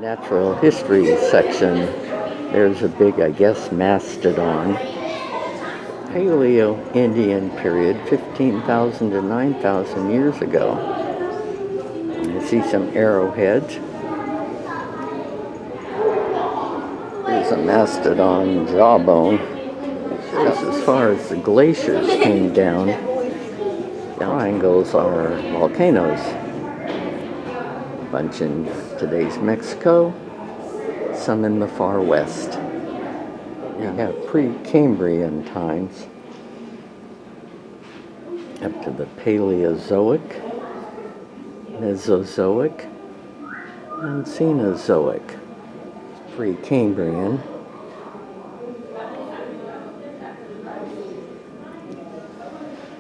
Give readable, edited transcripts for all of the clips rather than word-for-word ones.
Natural history section. There's a big, I guess, mastodon. Paleo-Indian period, 15,000 to 9,000 years ago. You see some arrowheads. Here's a mastodon jawbone. Just as far as the glaciers came down, triangles are volcanoes. A bunch in today's Mexico, some in the far west. You have pre-Cambrian times up to the Paleozoic, Mesozoic, and Cenozoic. Pre-Cambrian.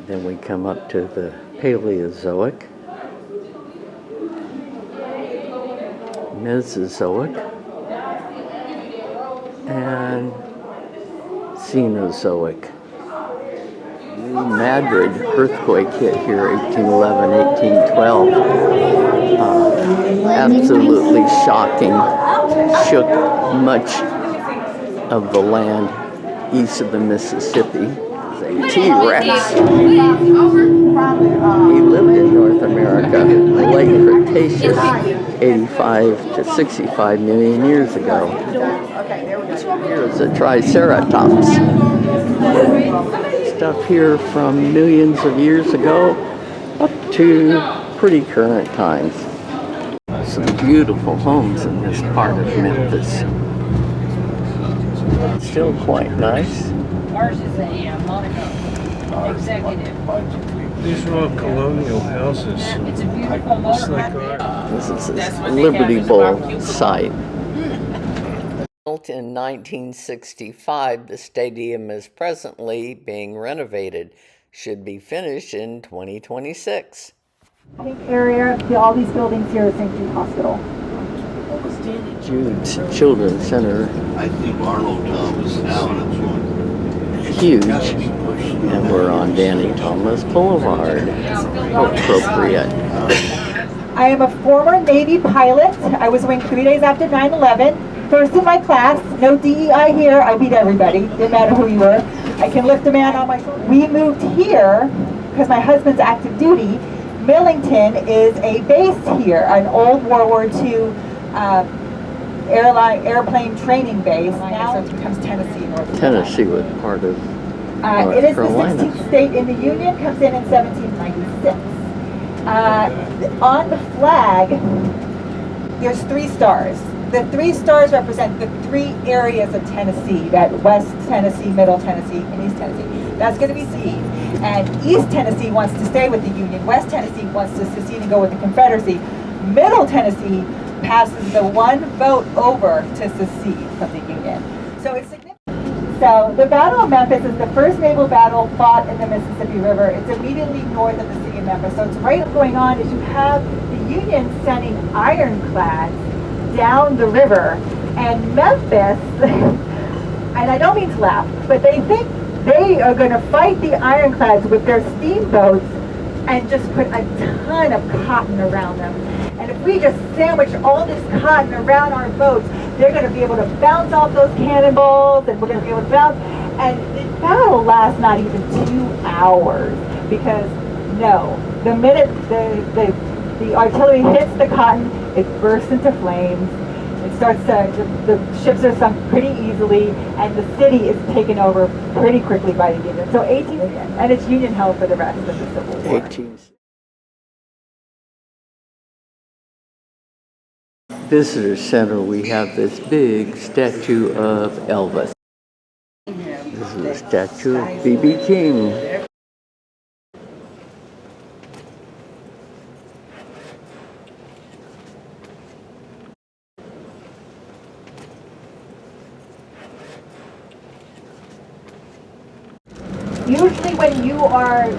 Then we come up to the Paleozoic, Mesozoic, and Cenozoic. Madrid earthquake hit here, 1811, 1812. Absolutely shocking. Shook much of the land east of the Mississippi. A T-Rex. He lived in North America, late Cretaceous, 85 to 65 million years ago. Here's a Triceratops. Stuff here from millions of years ago up to pretty current times. Some beautiful homes in this part of Memphis. Still quite nice. Ours is a Monaco executive. These are all colonial houses. It's a beautiful motorhome. This is a Liberty Bowl site. Built in 1965, the stadium is presently being renovated. Should be finished in 2026. Pink area, all these buildings here at St. Jude Hospital. Jude's Children's Center. I think Arnold was out. Huge, and we're on Danny Thomas Boulevard. Appropriate. I am a former Navy pilot. I was winged 3 days after 9/11. First in my class, no DEI here. I beat everybody, didn't matter who you were. I can lift a man on my shoulder. We moved here because my husband's active duty. Millington is a base here, an old World War II airplane training base. Now it becomes Tennessee, North Carolina. Tennessee was part of North It is Carolina. the 16th state in the Union, comes in 1796. On the flag, there's 3 stars. The 3 stars represent the 3 areas of Tennessee, that West Tennessee, Middle Tennessee, and East Tennessee. That's going to be C. And East Tennessee wants to stay with the Union. West Tennessee wants to secede and go with the Confederacy. Middle Tennessee passes the one vote over to secede from the Union. So it's significant. So the Battle of Memphis is the first naval battle fought in the Mississippi River. It's immediately north of the city of Memphis. So it's right going on is you have the Union sending ironclads down the river, and Memphis, and I don't mean to laugh, but they think they are going to fight the ironclads with their steamboats and just put a ton of cotton around them. And if we just sandwich all this cotton around our boats, they're going to be able to bounce off those cannonballs, and we're going to be able to bounce. And the battle lasts not even 2 hours, because no, the minute the artillery hits the cotton, it bursts into flames. It starts to, the ships are sunk pretty easily, and the city is taken over pretty quickly by the Union. So 18, and it's Union held for the rest of the Civil War. 18. Visitor Center, we have this big statue of Elvis. This is a statue of B.B. King. Usually when you are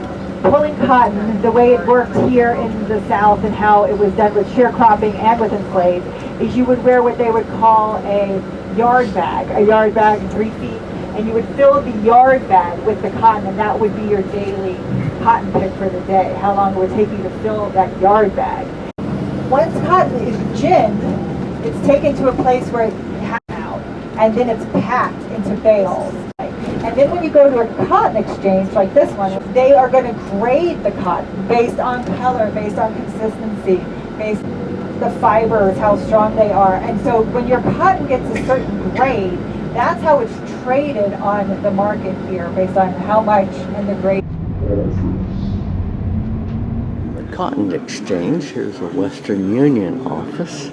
pulling cotton, the way it works here in the South and how it was done with sharecropping and with enslaved, is you would wear what they would call a yard bag 3 feet, and you would fill the yard bag with the cotton, and that would be your daily cotton pick for the day, how long it would take you to fill that yard bag. Once cotton is ginned, It's taken to a place where it's out, and then it's packed into bales. And then when you go to a cotton exchange like this one, they are going to grade the cotton based on color, based on consistency, based on the fibers, how strong they are. And so when your cotton gets a certain grade, that's how it's traded on the market here, based on how much and the grade. The Cotton Exchange. Here's a Western Union office.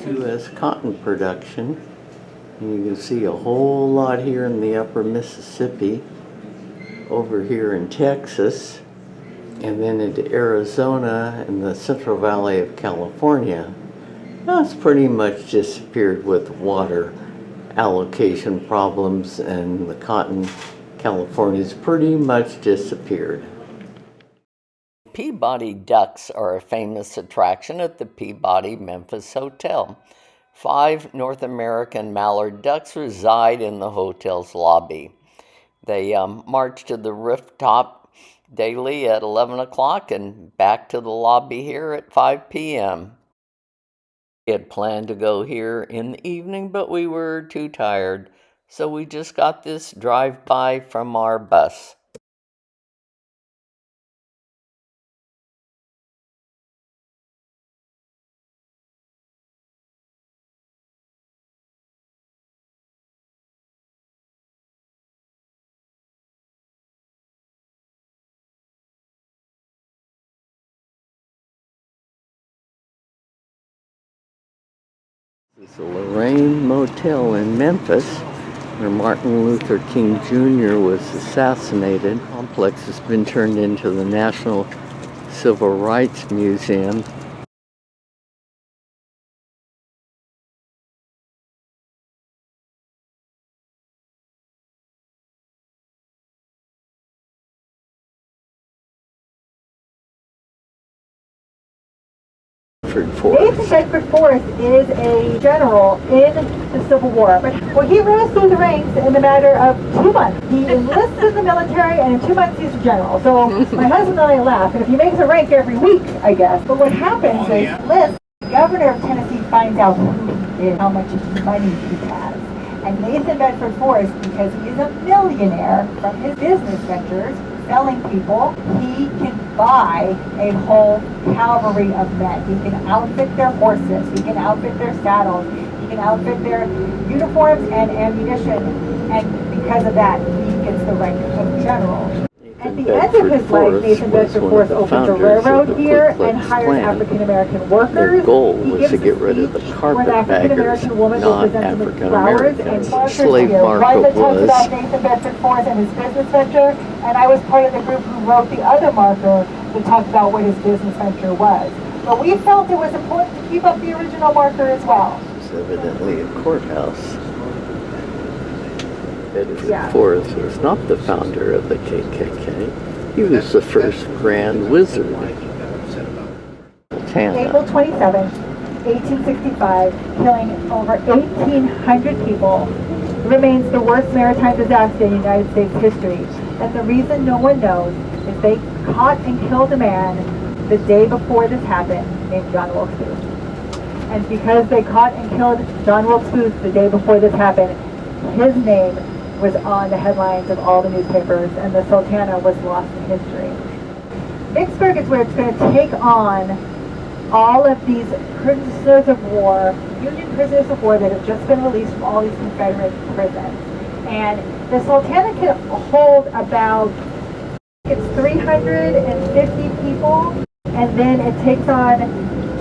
U.S. cotton production. You can see a whole lot here in the upper Mississippi, over here in Texas, and then into Arizona and the Central Valley of California. Now it's pretty much disappeared with water allocation problems, and the cotton California's pretty much disappeared. Peabody ducks are a famous attraction at the Peabody Memphis Hotel. 5 North American mallard ducks reside in the hotel's lobby. They march to the rooftop daily at 11 o'clock and back to the lobby here at 5 p.m. We had planned to go here in the evening, but we were too tired, so we just got this drive-by from our bus. This is the Lorraine Motel in Memphis, where Martin Luther King Jr. was assassinated. The complex has been turned into the National Civil Rights Museum. Nathan Bedford Forrest is a general in the Civil War, but he rose through the ranks in a matter of 2 months. He enlists in the military, and in 2 months he's a general. So my husband and I laugh, and if he makes a rank every week, I guess. But what happens is, the governor of Tennessee finds out who he is, how much money he has. And Nathan Bedford Forrest, because he is a millionaire from his business ventures, selling people, he can buy a whole cavalry of men. He can outfit their horses, he can outfit their saddles, he can outfit their uniforms and ammunition, and because of that, he gets the rank of general. At the end of his life, Nathan Bedford Forrest opened a railroad here and hired African-American workers. Their goal was to get rid of the carpetbaggers, not African-Americans. Slave market was. Nathan Bedford Forrest and his business venture, and I was part of the group who wrote the other marker to talk about what his business venture was. But we felt it was important to keep up the original marker as well. It's evidently a courthouse. Bedford Forrest was not the founder of the KKK. He was the first Grand Wizard. April 27, 1865, killing over 1,800 people, remains the worst maritime disaster in United States history. And the reason no one knows is they caught and killed a man the day before this happened named John Wilkes Booth. And because they caught and killed John Wilkes Booth the day before this happened, his name was on the headlines of all the newspapers, and the Sultana was lost in history. Vicksburg is where it's going to take on all of these prisoners of war, Union prisoners of war that have just been released from all these Confederate prisons. And the Sultana can hold about, it's 350 people, and then it takes on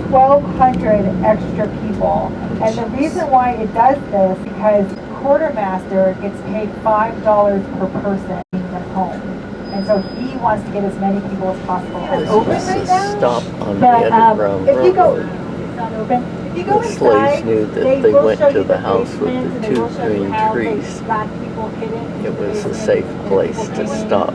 1,200 extra people. And the reason why it does this is because quartermaster gets paid $5 per person bringing them home. And so he wants to get as many people as possible. It's open right now. Stop on the Underground Railroad. It's not open. If you go The inside, slaves knew that they went to the house with the 2 green trees. It was a safe place to stop.